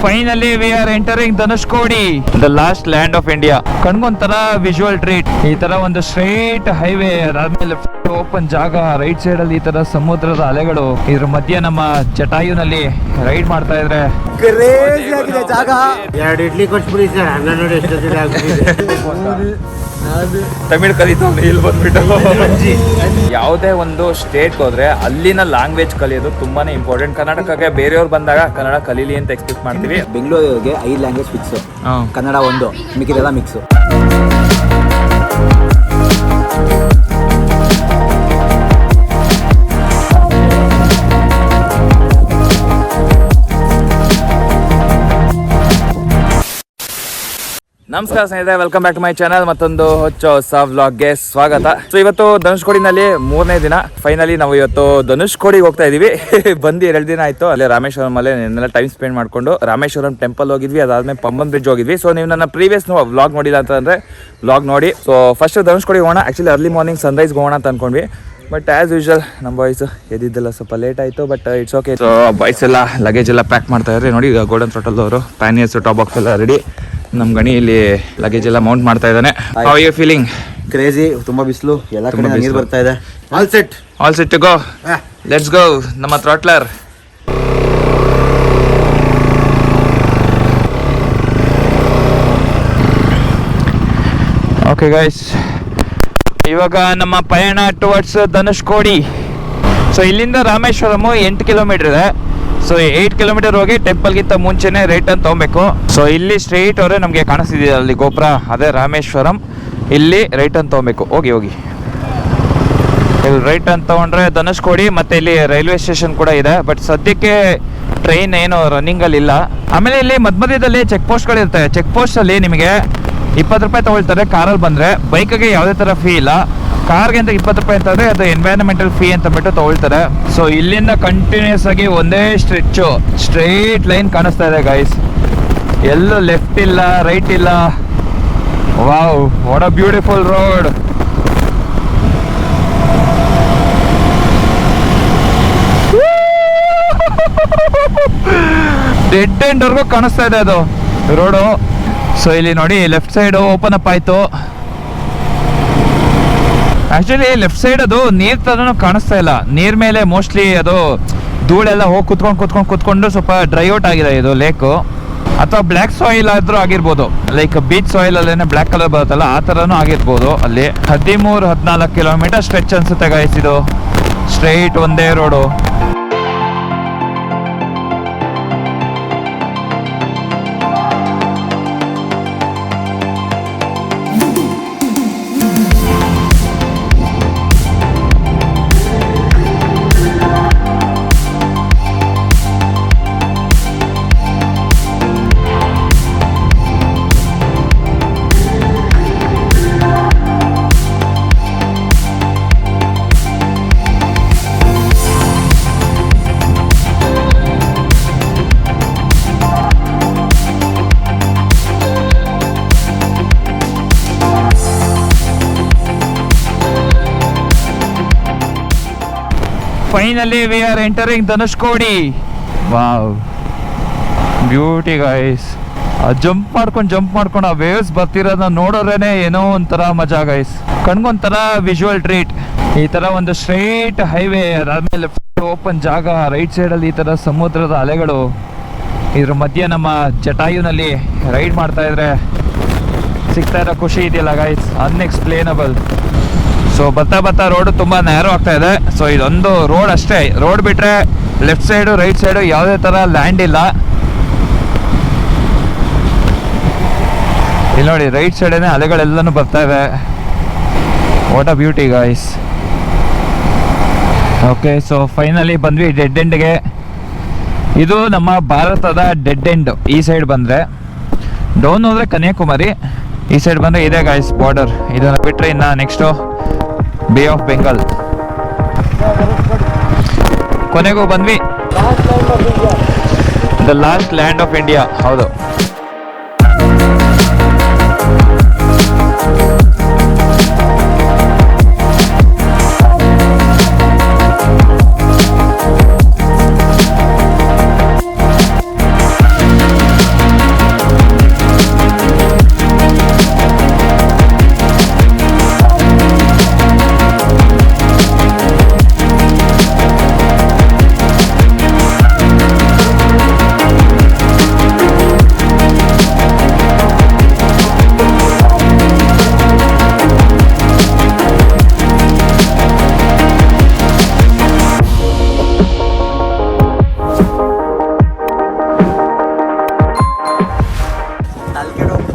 Finally we are entering Dhanushkodi, the last land of India. ಕಣ್ಗೊಂಥರ visual treat. ಈ ತರ ಒಂದು ಸ್ಟ್ರೈಟ್ ಹೈವೇ, ಅದಾದ್ಮೇಲೆ ಓಪನ್ ಜಾಗ, ರೈಟ್ ಸೈಡ್ ಅಲ್ಲಿ ಈ ತರ ಸಮುದ್ರದ ಅಲೆಗಳು, ಇದ್ರ ಮಧ್ಯೆ ನಮ್ಮ ಜಟಾಯುನಲ್ಲಿ ರೈಡ್ ಮಾಡ್ತಾ ಇದ್ರೆ ಕ್ರೇಜಿ ಆಗಿದೆ ಜಾಗ. 2 ಇಡ್ಲಿ ಕೊಟ್ಬಿಡಿ ಸರ್, ಹಂಗ ನೋಡಿ ಎಷ್ಟು ತಮಿಳ್ ಕಲಿತವ್ರೆ ಇಲ್ಲಿ ಬಂದ್ಬಿಟ್ಟು. ಯಾವುದೇ ಒಂದು ಸ್ಟೇಟ್ ಹೋದ್ರೆ ಅಲ್ಲಿನ ಲ್ಯಾಂಗ್ವೇಜ್ ಕಲಿಯೋದು ತುಂಬಾನೇ ಇಂಪಾರ್ಟೆಂಟ್. ಕರ್ನಾಟಕಕ್ಕೆ ಬೇರೆಯವ್ರು ಬಂದಾಗ ಕನ್ನಡ ಕಲೀಲಿ ಅಂತ ಎಕ್ಸ್ಪೆಕ್ಟ್ ಮಾಡ್ತೀವಿ. ಬೆಂಗಳೂರಿಗೆ 5 ಲ್ಯಾಂಗ್ವೇಜ್ ಫಿಕ್ಸ್, ಕನ್ನಡ 1, ಮಿಕ್ಕಿದೆಲ್ಲ ಮಿಕ್ಸ್. ನಮಸ್ಕಾರ ಸ್ನೇಹಿತರೆ, welcome back to my channel. ಮತ್ತೊಂದು ಹೊಸ ವ್ಲಾಗ್ಗೆ ಸ್ವಾಗತ. ಸೊ ಇವತ್ತು ಧನುಷ್ಕೋಡಿನಲ್ಲಿ 3ನೇ ದಿನ. ಫೈನಲಿ ನಾವು ಇವತ್ತು ಧನುಷ್ಕೋಡಿಗೆ ಹೋಗ್ತಾ ಇದೀವಿ. ಬಂದು 2 ದಿನ ಆಯ್ತು. ಅಲ್ಲೇ ರಾಮೇಶ್ವರಂ ಅಲ್ಲೇ ನೆನ್ನೆಲ್ಲ ಟೈಮ್ ಸ್ಪೆಂಡ್ ಮಾಡ್ಕೊಂಡು ರಾಮೇಶ್ವರಂ ಟೆಂಪಲ್ ಹೋಗಿದ್ವಿ, ಅದಾದ್ಮೇಲೆ ಪಂಬನ್ ಬ್ರಿಡ್ಜ್ ಹೋಗಿದ್ವಿ. ಸೊ ನೀವು ನನ್ನ ಪ್ರೀವಿಯಸ್ ವ್ಲಾಗ್ ನೋಡಿಲ್ಲ ಅಂತಂದ್ರೆ ವ್ಲಾಗ್ ನೋಡಿ. ಸೊ ಫಸ್ಟ್ ಧನುಷ್ಕೋಡಿಗೆ ಹೋಗೋಣ. ಆಕ್ಚುಲಿ ಅರ್ಲಿ ಮಾರ್ನಿಂಗ್ ಸನ್ರೈಸ್ ಹೋಗೋಣ ಅಂತ ಅನ್ಕೊಂಡ್ವಿ, ಬಟ್ ಆಸ್ ಯೂಶುವಲ್ ನಮ್ಮ ಬಾಯ್ಸ್ ಎದ್ದಿದ್ದೆಲ್ಲ ಸ್ವಲ್ಪ ಲೇಟ್ ಆಯಿತು. But it's okay. So boys ಎಲ್ಲ ಲಗೇಜ್ ಎಲ್ಲ ಪ್ಯಾಕ್ ಮಾಡ್ತಾ ಇದ್ದಾರೆ ನೋಡಿ. ಈಗ ಗೋಲ್ಡನ್ ಥ್ರಾಟಲ್ ಅವರು ಪ್ಯಾನಿಯರ್ಸ್ ಟಾಪ್ ಬಾಕ್ಸ್ ಎಲ್ಲ ರೆಡಿ. ನಮ್ಮ ಗಣಿ ಇಲ್ಲಿ ಲಗೇಜ್ ಎಲ್ಲ ಮೌಂಟ್ ಮಾಡ್ತಾ ಇದ್ದಾನೆ. How are you feeling? Crazy, ತುಂಬಾ ಬಿಸಿಲು, ಎಲ್ಲ ಕಡೆ ನೀರು ಬರ್ತಾ ಇದೆ. All set to go, let's go. ನಮ್ಮ ಥ್ರಾಟ್ಲರ್ ಓಕೆ ಗೈಸ್, ಇವಾಗ ನಮ್ಮ ಪಯಣ ಟುವರ್ಡ್ಸ್ ಧನುಷ್ಕೋಡಿ. ಸೊ ಇಲ್ಲಿಂದ ರಾಮೇಶ್ವರಂ 8 ಕಿಲೋಮೀಟರ್ ಇದೆ. ಸೊ 8 ಕಿಲೋಮೀಟರ್ ಹೋಗಿ ಟೆಂಪಲ್ಗಿಂತ ಮುಂಚೆನೆ ರೈಟ್ ಅಂತ ತೊಗೊಬೇಕು. ಸೊ ಇಲ್ಲಿ ಸ್ಟ್ರೈಟ್ ಅವರೇ ನಮಗೆ ಕಾಣಿಸ್ತಿದೆ ಅಲ್ಲಿ ಗೋಪುರ, ಅದೇ ರಾಮೇಶ್ವರಂ. ಇಲ್ಲಿ ರೈಟ್ ಅಂತ ತೊಗೊಬೇಕು. ಹೋಗಿ ಇಲ್ಲಿ ರೈಟ್ ಅಂತ ತೊಗೊಂಡ್ರೆ ಧನುಷ್ಕೋಡಿ. ಮತ್ತೆ ಇಲ್ಲಿ ರೈಲ್ವೆ ಸ್ಟೇಷನ್ ಕೂಡ ಇದೆ, ಬಟ್ ಸದ್ಯಕ್ಕೆ ಟ್ರೈನ್ ಏನು ರನ್ನಿಂಗಲ್ಲಿ ಇಲ್ಲ. ಆಮೇಲೆ ಇಲ್ಲಿ ಮಧ್ಯದಲ್ಲಿ ಚೆಕ್ ಪೋಸ್ಟ್ಗಳಿರ್ತವೆ. ಚೆಕ್ ಪೋಸ್ಟಲ್ಲಿ ನಿಮಗೆ 20 ರೂಪಾಯಿ ತೊಗೊಳ್ತಾರೆ ಕಾರಲ್ಲಿ ಬಂದರೆ. ಬೈಕಿಗೆ ಯಾವುದೇ ಥರ ಫೀ ಇಲ್ಲ. ಕಾರ್ಗೆ ಅಂತ 20 ರೂಪಾಯಿ ಅಂತಂದರೆ ಅದು ಎನ್ವೈರನ್ಮೆಂಟಲ್ ಫೀ ಅಂತ ಬಿಟ್ಟು ತೊಗೊಳ್ತಾರೆ. ಸೊ ಇಲ್ಲಿಂದ ಕಂಟಿನ್ಯೂಸ್ ಆಗಿ ಒಂದೇ ಸ್ಟ್ರೈಟ್ ಲೈನ್ ಕಾಣಿಸ್ತಾ ಇದೆ ಗೈಸ್. ಎಲ್ಲೂ ಲೆಫ್ಟ್ ಇಲ್ಲ, ರೈಟ್ ಇಲ್ಲ. Wow, what a beautiful road. Dead ಎಂಡ್ವರೆಗೂ ಕಾಣಿಸ್ತಾ ಇದೆ ಅದು ರೋಡು. ಸೊ ಇಲ್ಲಿ ನೋಡಿ, ಲೆಫ್ಟ್ ಸೈಡ್ ಓಪನ್ ಅಪ್ ಆಯ್ತು. ಆಕ್ಚುಲಿ ಲೆಫ್ಟ್ ಸೈಡ್ ಅದು ನೀರ್ ತರನು ಕಾಣಿಸ್ತಾ ಇಲ್ಲ. ನೀರ್ ಮೇಲೆ ಮೋಸ್ಟ್ಲಿ ಅದು ಧೂಳೆಲ್ಲ ಹೋಗಿ ಕುತ್ಕೊಂಡು ಸ್ವಲ್ಪ ಡ್ರೈ ಔಟ್ ಆಗಿದೆ ಇದು ಲೇಕು. ಅಥವಾ ಬ್ಲ್ಯಾಕ್ ಸಾಯಿಲ್ ಆದ್ರೂ ಆಗಿರ್ಬೋದು, ಲೈಕ್ ಬೀಚ್ ಸಾಯಿಲ್ ಅಲ್ಲೇನೆ ಬ್ಲ್ಯಾಕ್ ಕಲರ್ ಬರುತ್ತಲ್ಲ, ಆ ಥರನೂ ಆಗಿರ್ಬೋದು. ಅಲ್ಲಿ 13-14 ಕಿಲೋಮೀಟರ್ ಸ್ಟ್ರೆಚ್ ಅನ್ಸುತ್ತೆ ಗೈಸ್. ಇದು ಸ್ಟ್ರೈಟ್ ಒಂದೇ road. Finally we are entering Dhanushkodi. Wow, beauty guys. Jump ಮಾಡ್ಕೊಂಡು ಆ ವೇವ್ಸ್ ಬರ್ತಿರೋದನ್ನ ನೋಡೋರೇನೆ ಏನೋ ಒಂಥರ ಮಜಾ ಗೈಸ್. ಕಣ್ಗೊಂಥರ visual treat. ಈ ತರ ಒಂದು ಸ್ಟ್ರೈಟ್ ಹೈವೇ, ಅದಾದ್ಮೇಲೆ ಓಪನ್ ಜಾಗ, ರೈಟ್ ಸೈಡ್ ಅಲ್ಲಿ ಈ ತರ ಸಮುದ್ರದ ಅಲೆಗಳು, ಇದ್ರ ಮಧ್ಯೆ ನಮ್ಮ ಜಟಾಯುನಲ್ಲಿ ರೈಡ್ ಮಾಡ್ತಾ ಇದ್ರೆ ಸಿಗ್ತಾ ಇರೋ ಖುಷಿ ಇದೆಯಲ್ಲ ಗೈಸ್, ಅನ್ಎಕ್ಸ್ಪ್ಲೇನಬಲ್. ಸೊ ಬರ್ತಾ ರೋಡ್ ತುಂಬಾ ನ್ಯಾರೋ ಆಗ್ತಾ ಇದೆ. ಸೊ ಇದೊಂದು ರೋಡ್ ಅಷ್ಟೇ. ರೋಡ್ ಬಿಟ್ರೆ ಲೆಫ್ಟ್ ಸೈಡು ರೈಟ್ ಸೈಡು ಯಾವುದೇ ತರ ಲ್ಯಾಂಡ್ ಇಲ್ಲ. ಇಲ್ಲಿ ನೋಡಿ, ರೈಟ್ ಸೈಡೇನೆ ಅಲೆಗಳೆಲ್ಲನೂ ಬರ್ತಾ ಇದೆ. What a beauty guys. Okay, so finally ಬಂದ್ವಿ ಡೆಡ್ ಎಂಡ್ಗೆ. ಇದು ನಮ್ಮ ಭಾರತದ ಡೆಡ್ ಎಂಡ್. ಈ ಸೈಡ್ ಬಂದ್ರೆ ಡೌನ್ ಹೋದ್ರೆ ಕನ್ಯಾಕುಮಾರಿ, ಈ ಸೈಡ್ ಬಂದ್ರೆ ಇದೆ ಗೈಸ್ ಬಾರ್ಡರ್. ಇದನ್ನ ಬಿಟ್ರೆ ಇನ್ನ ನೆಕ್ಸ್ಟು ಬೇ ಆಫ್ ಬೆಂಗಾಲ್. ಕೊನೆಗೂ ಬಂದ್ವಿ, the last land of India. ಹೌದು,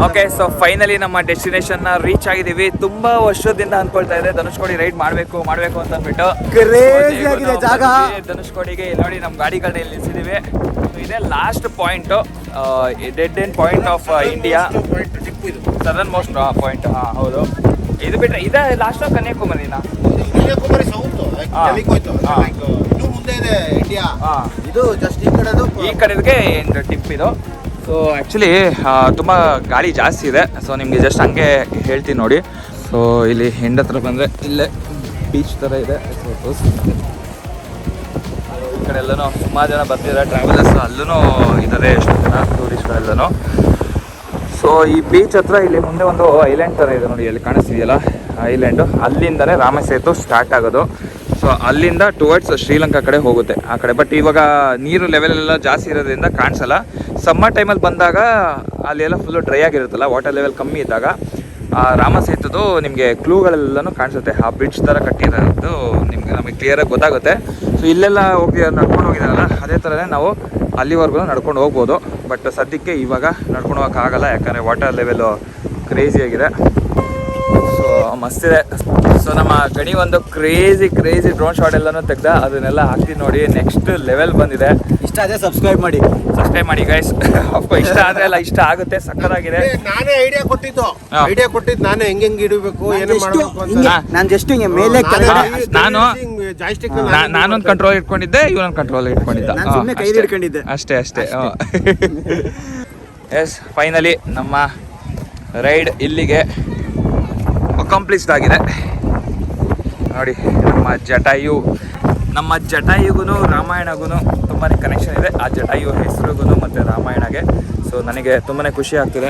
ಓಕೆ, ಸೊ ಫೈನಲಿ ನಮ್ಮ ಡೆಸ್ಟಿನೇಷನ್ ರೀಚ್ ಆಗಿದ್ದೀವಿ. ತುಂಬಾ ವರ್ಷದಿಂದ ಅನ್ಕೊಳ್ತಾ ಇದೆ ಧನುಷ್ಕೋಡಿ ರೈಡ್ ಮಾಡಬೇಕು ಅಂತ ಅಂದ್ಬಿಟ್ಟು. ಕ್ರೇಜಿ ಆಗಿದೆ ಜಾಗ. ಧನುಷ್ಕೋಡಿಗೆ ನೋಡಿ ನಮ್ಮ ಗಾಡಿಗಳನ್ನ ಇಲ್ಲಿ ನಿಲ್ಸಿದ್ದೀವಿ. ಇದೇ last point, dead end point of India, southern most point. ಹೌದು, ಇದು ಬಿಟ್ಟರೆ ಇದೇ ಲಾಸ್ಟ್ ಕನ್ಯಾಕುಮಾರಿನಾ? ಕನ್ಯಾಕುಮಾರಿ ಸೌತ್ ಇನ್ನು ಮುಂದೆ ಇದೆ ಇಂಡಿಯಾ. ಇದು ಜಸ್ಟ್ ಈ ಕಡೆಗೆ ಟಿಪ್ ಇದು. ಸೊ ಆ್ಯಕ್ಚುಲಿ ತುಂಬ ಗಾಳಿ ಜಾಸ್ತಿ ಇದೆ. ಸೊ ನಿಮಗೆ ಜಸ್ಟ್ ಹಂಗೆ ಹೇಳ್ತೀನಿ ನೋಡಿ. ಸೊ ಇಲ್ಲಿ ಹೆಂಡ ಹತ್ರ ಬಂದರೆ ಇಲ್ಲೇ ಬೀಚ್ ಥರ ಇದೆ. ಈ ಕಡೆ ಎಲ್ಲನೂ ಸುಮಾರು ಜನ ಬರ್ತಿದ್ದಾರೆ ಟ್ರಾವೆಲರ್ಸ್, ಅಲ್ಲೂ ಇದ್ದಾರೆ ಎಷ್ಟು ಜನ ಟೂರಿಸ್ಟ್ಗಳೆಲ್ಲನೂ. ಸೊ ಈ ಬೀಚ್ ಹತ್ರ ಇಲ್ಲಿ ಮುಂದೆ ಒಂದು ಐಲ್ಯಾಂಡ್ ಥರ ಇದೆ ನೋಡಿ, ಅಲ್ಲಿ ಕಾಣಿಸ್ತಿದೆಯಲ್ಲ ಐಲ್ಯಾಂಡು. ಅಲ್ಲಿಂದನೇ ರಾಮಸೇತು ಸ್ಟಾರ್ಟ್ ಆಗೋದು. ಸೊ ಅಲ್ಲಿಂದ ಟುವರ್ಡ್ಸ್ ಶ್ರೀಲಂಕಾ ಕಡೆ ಹೋಗುತ್ತೆ ಆ ಕಡೆ. ಬಟ್ ಇವಾಗ ನೀರು ಲೆವೆಲ್ ಎಲ್ಲ ಜಾಸ್ತಿ ಇರೋದ್ರಿಂದ ಕಾಣಿಸಲ್ಲ. ಸಮ್ಮರ್ ಟೈಮಲ್ಲಿ ಬಂದಾಗ ಅಲ್ಲೆಲ್ಲ ಫುಲ್ಲು ಡ್ರೈ ಆಗಿರುತ್ತಲ್ಲ, ವಾಟರ್ ಲೆವೆಲ್ ಕಮ್ಮಿ ಇದ್ದಾಗ ರಾಮಸೇತುದು ನಿಮಗೆ ಕ್ಲೂಗಳೆಲ್ಲನೂ ಕಾಣಿಸುತ್ತೆ. ಆ ಬ್ರಿಡ್ಜ್ ಥರ ಕಟ್ಟಿರೋದು ನಮಗೆ ಕ್ಲಿಯರಾಗಿ ಗೊತ್ತಾಗುತ್ತೆ. ಸೊ ಇಲ್ಲೆಲ್ಲ ನಡ್ಕೊಂಡು ಹೋಗಿದ್ದಾರಲ್ಲ, ಅದೇ ಥರನೇ ನಾವು ಅಲ್ಲಿವರೆಗೂ ನಡ್ಕೊಂಡು ಹೋಗ್ಬೋದು. ಬಟ್ ಸದ್ಯಕ್ಕೆ ಇವಾಗ ನಡ್ಕೊಂಡು ಹೋಗೋಕ್ಕಾಗಲ್ಲ, ಯಾಕಂದರೆ ವಾಟರ್ ಲೆವೆಲು ಕ್ರೇಜಿ ಆಗಿದೆ. ಸೊ ಮಸ್ತಿದೆ. ಸೊ ನಮ್ಮ ಗಣಿ ಒಂದು ಕ್ರೇಜಿ ಡ್ರೋನ್ ಶಾಟ್ ಎಲ್ಲನೂ ತೆಗ್ದ, ಅದನ್ನೆಲ್ಲ ಹಾಕ್ತೀನಿ ನೋಡಿ. ನೆಕ್ಸ್ಟ್ ಲೆವೆಲ್ ಬಂದಿದೆ. ಇಷ್ಟ ಅದೇ ಸಬ್ಸ್ಕ್ರೈಬ್ ಮಾಡಿ ಗೈಸ್. ಇಷ್ಟ ಆದ್ರೆ ಎಲ್ಲ ಇಷ್ಟ ಆಗುತ್ತೆ, ಸಕ್ಕತ್ತಾಗಿದೆ. ನಾನೇ ಐಡಿಯಾ ಕೊಟ್ಟಿದ್ದು ನಾನೇ ಹೆಂಗೆ ಇಡಬೇಕು, ಏನೇ ಮಾಡಬೇಕು ಅಂತ. ನಾನು ಜಸ್ಟ್ ಹಿಂಗೆ ಮೇಲೆ ನಾನೊಂದು ಕಂಟ್ರೋಲ್ ಇಟ್ಕೊಂಡಿದ್ದೆ, ಇವನೊಂದು ಕಂಟ್ರೋಲ್ ಇಟ್ಕೊಂಡಿದ್ದ, ಸುಮ್ಮನೆ ಕೈ ಹಿಡ್ಕೊಂಡಿದ್ದೆ ಅಷ್ಟೇ. ಎಸ್, ಫೈನಲಿ ನಮ್ಮ ರೈಡ್ ಇಲ್ಲಿಗೆ ಅಕಾಂಪ್ಲಿಷ್ಡ್ ಆಗಿದೆ ನೋಡಿ. ನಮ್ಮ ಜಟಾಯುಗೂ ರಾಮಾಯಣಗೂ ತುಂಬಾ ಕನೆಕ್ಷನ್ ಇದೆ. ಆ ಜಟಾಯು ಹೆಸರಿಗೂ ಮತ್ತು ರಾಮಾಯಣಗೆ. ಸೊ ನನಗೆ ತುಂಬಾ ಖುಷಿ ಆಗ್ತಿದೆ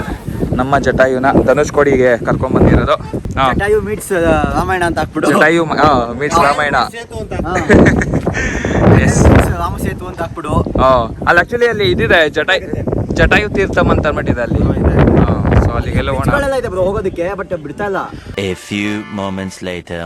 ನಮ್ಮ ಜಟಾಯುನ ಧನುಷ್ಕೋಡಿಗೆ ಕರ್ಕೊಂಡ್ಬಂದಿರೋದು. ಜಟಾಯು ಮೀಟ್ಸ್ ರಾಮಾಯಣ ಅಂತ ಹಾಕ್ಬಿಡು. ಜಟಾಯು ಮೀಟ್ಸ್ ರಾಮಾಯಣ, ರಾಮಸೇತು ಅಂತ ಹಾಕ್ಬಿಡು. ಅಲ್ಲಿ ಆ್ಯಕ್ಚುಲಿ ಅಲ್ಲಿ ಇದಿದೆ, ಜಟಾಯು ತೀರ್ಥಂ ಅಂತ ಅಂದ್ಬಿಟ್ಟಿದೆ ಅಲ್ಲಿ. ಸೊ ಅಲ್ಲಿಗೆಲ್ಲ ಇದೆ ಬ್ರೋ ಹೋಗೋದಕ್ಕೆ, ಬಟ್ ಬಿಡ್ತಾ ಇಲ್ಲ. A few moments later.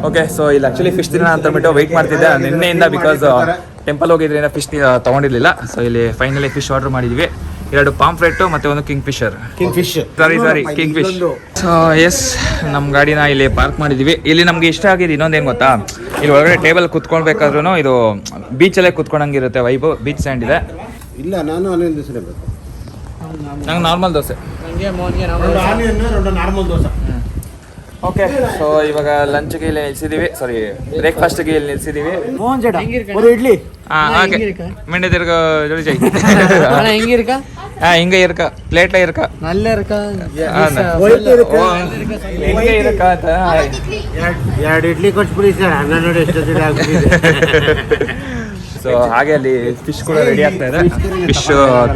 Okay, so ಇಲ್ಲಿ ಆ್ಯಕ್ಚುಲಿ ಫಿಶ್ ತಿನ್ನೋಣ ಅಂತ ಅಂದ್ಬಿಟ್ಟು ವೆಯ್ಟ್ ಮಾಡ್ತಿದ್ದೆ ನಿನ್ನೆಯಿಂದ. ಬಿಕಾಸ್ ಟೆಂಪಲ್ ಹೋಗಿದ್ರಿಂದ ಫಿಶ್ ತೊಗೊಂಡಿರಲಿಲ್ಲ. ಸೊ ಇಲ್ಲಿ ಫೈನಲಿ ಫಿಶ್ ಆರ್ಡರ್ ಮಾಡಿದ್ವಿ. 2 ಪಾಂಫ್ರೆಟ್ ಮತ್ತೆ ಒಂದು king fish. King fish. So yes, ನಮ್ಮ ಗಾಡಿನ ಇಲ್ಲಿ ಪಾರ್ಕ್ ಮಾಡಿದ್ವಿ. ಇಲ್ಲಿ ನಮ್ಗೆ ಇಷ್ಟ ಆಗಿದೆ ಇನ್ನೊಂದೇನು ಗೊತ್ತಾ, ಇಲ್ಲಿ ಒಳಗಡೆ ಟೇಬಲ್ ಕುತ್ಕೊಳ್ಬೇಕಾದ್ರೂ ಇದು ಬೀಚಲ್ಲೇ ಕುತ್ಕೊಂಡಂಗಿರುತ್ತೆ ವೈಬು. ಬೀಚ್ ಸ್ಯಾಂಡ್ ಇದೆ. ಇಲ್ಲ, ನಾನು ಆನಿಯನ್ ದೋಸೆ ಬೇಕು. ನಂಗೆ normal dosa. Normal dosa. Okay, so ಇವಾಗ ಲಂಚ್ಗೆ ಇಲ್ಲಿ ನಿಲ್ಸಿದೀವಿ, ಸಾರಿ ಬ್ರೇಕ್ಫಾಸ್ಟ್ಗೆ ಇಲ್ಲಿ ನಿಲ್ಸಿದೀವಿ. ಇಡ್ಲಿ ಮೆಂಡೆ ತಿರ್ಗ ಜೋಡಿ இங்க இருக்கா பிளேட்ல இருக்கா நல்லா இருக்கா ಒಯ್ತು ಇருக்கு. இங்க இருக்கா ಎರಡು ಇಡ್ಲಿ ಕೊಟ್ಬಿಡಿ ಸರ್, ಅನ್ನ ನೋಡಿ ಎಷ್ಟೊತ್ತಿಗೆ ಆಗ್ಬಿಟ್ಟಿದೆ. ಸೊ ಹಾಗೆ ಅಲ್ಲಿ ಫಿಶ್ ಕೂಡ ರೆಡಿ ಆಗ್ತಾ ಇದೆ. ಫಿಶ್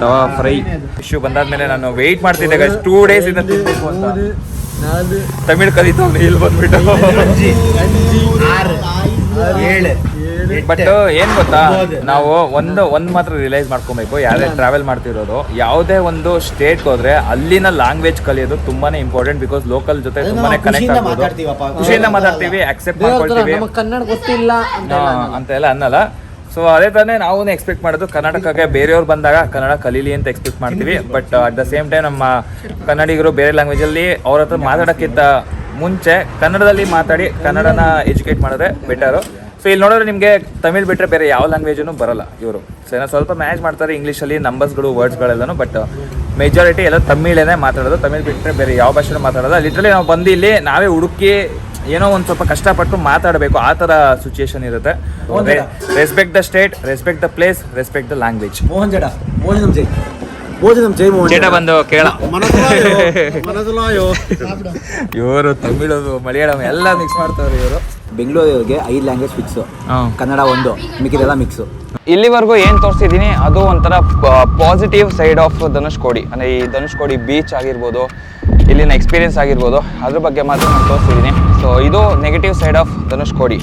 ತವಾ ಫ್ರೈ. ಫಿಶ್ ಬಂದಾದ್ಮೇಲೆ ನಾನು ವೆಯ್ಟ್ ಮಾಡ್ತಿದ್ದೆ ಗೈಸ್, 2 days ಇಂದ ತಿನ್ಬೇಕು ಅಂತ. ತಮಿಳ್ ಕಲಿತು ಇಲ್ಲಿ ಬಂದ್ಬಿಟ್ಟು. 7 ಬಟ್ ಏನ್ ಗೊತ್ತಾ, ನಾವು ಒಂದ್ ಮಾತ್ರ ರಿಯಲೈಸ್ ಮಾಡ್ಕೊಬೇಕು, ಯಾರೇ ಟ್ರಾವೆಲ್ ಮಾಡ್ತಿರೋದು ಯಾವುದೇ ಒಂದು ಸ್ಟೇಟ್ ಹೋದ್ರೆ ಅಲ್ಲಿನ ಲ್ಯಾಂಗ್ವೇಜ್ ಕಲಿಯೋದು ತುಂಬಾನೇ ಇಂಪಾರ್ಟೆಂಟ್. ಬಿಕಾಸ್ ಲೋಕಲ್ ಜೊತೆ ತುಂಬಾನೇ ಕನೆಕ್ಟ್ ಆಗ್ಬೋದು, ಖುಷಿಯಿಂದ ಮಾತಾಡ್ತೀವಿ, ಅಕ್ಸೆಪ್ಟ್ ಮಾಡ್ಕೊಳ್ತೀವಿ ಕನ್ನಡ ಗೊತ್ತಿಲ್ಲ ಅಂತ ಎಲ್ಲ ಅನ್ನಲ್ಲ. ಸೊ ಅದೇ ತಾನೇ ನಾವು ಎಕ್ಸ್ಪೆಕ್ಟ್ ಮಾಡೋದು, ಕರ್ನಾಟಕಕ್ಕೆ ಬೇರೆಯವ್ರು ಬಂದಾಗ ಕನ್ನಡ ಕಲೀಲಿ ಅಂತ ಎಕ್ಸ್ಪೆಕ್ಟ್ ಮಾಡ್ತೀವಿ. But at the same time ನಮ್ಮ ಕನ್ನಡಿಗರು ಬೇರೆ ಲ್ಯಾಂಗ್ವೇಜಲ್ಲಿ ಅವ್ರ ಹತ್ರ ಮಾತಾಡೋಕ್ಕಿಂತ ಮುಂಚೆ ಕನ್ನಡದಲ್ಲಿ ಮಾತಾಡಿ ಕನ್ನಡನ ಎಜುಕೇಟ್ ಮಾಡಿದ್ರೆ ಬೆಟರು. ಸೊ ಇಲ್ಲಿ ನೋಡಿದ್ರೆ ನಿಮಗೆ ತಮಿಳ್ ಬಿಟ್ಟರೆ ಬೇರೆ ಯಾವ ಲ್ಯಾಂಗ್ವೇಜೂ ಬರಲ್ಲ ಇವರು. ಸೊ ಏನೋ ಸ್ವಲ್ಪ ಮ್ಯಾನೇಜ್ ಮಾಡ್ತಾರೆ ಇಂಗ್ಲೀಷಲ್ಲಿ ನಂಬರ್ಸ್ಗಳು ವರ್ಡ್ಸ್ಗಳೆಲ್ಲನೂ, ಬಟ್ ಮೆಜಾರಿಟಿ ಎಲ್ಲ ತಮಿಳೇನೆ ಮಾತಾಡೋದು. ತಮಿಳ್ ಬಿಟ್ಟರೆ ಬೇರೆ ಯಾವ ಭಾಷೆನೂ ಮಾತಾಡೋಲ್ಲ. ಲಿಟ್ರಲಿ ನಾವು ಬಂದು ಇಲ್ಲಿ ನಾವೇ ಹುಡುಕಿ ಏನೋ ಒಂದು ಸ್ವಲ್ಪ ಕಷ್ಟಪಟ್ಟು ಮಾತಾಡಬೇಕು, ಆ ಥರ ಸಿಚುಯೇಷನ್ ಇರುತ್ತೆ. Respect the state, respect the place, respect the language. Mohan ಜಡ ಭೋಜನಂ ಜೈ ಮೋಹನ್ ಚೇಟ ಬಂದು ಕೇಳ ಮನಸ್ಲಾಯೋ ಇವರು ತಮಿಳು ಮಲಯಾಳಂ ಎಲ್ಲ ಮಿಕ್ಸ್ ಮಾಡ್ತಾರೆ ಇವರು. ಬೆಂಗಳೂರಿಗೆ 5 ಲ್ಯಾಂಗ್ವೇಜ್ ಫಿಕ್ಸು, ಕನ್ನಡ 1, ಮಿಕ್ಕಿದೆಲ್ಲ ಮಿಕ್ಸು. ಇಲ್ಲಿವರೆಗೂ ಏನು ತೋರಿಸಿದ್ದೀನಿ ಅದು ಒಂಥರ ಪಾಸಿಟಿವ್ ಸೈಡ್ ಆಫ್ ಧನುಷ್ಕೋಡಿ. ಅಂದರೆ ಈ ಧನುಷ್ಕೋಡಿ ಬೀಚ್ ಆಗಿರ್ಬೋದು, ಇಲ್ಲಿನ ಎಕ್ಸ್ಪೀರಿಯನ್ಸ್ ಆಗಿರ್ಬೋದು, ಅದ್ರ ಬಗ್ಗೆ ಮಾತ್ರ ನಾನು ತೋರಿಸಿದ್ದೀನಿ. ಸೊ ಇದು ನೆಗೆಟಿವ್ ಸೈಡ್ ಆಫ್ ಧನುಷ್ಕೋಡಿ.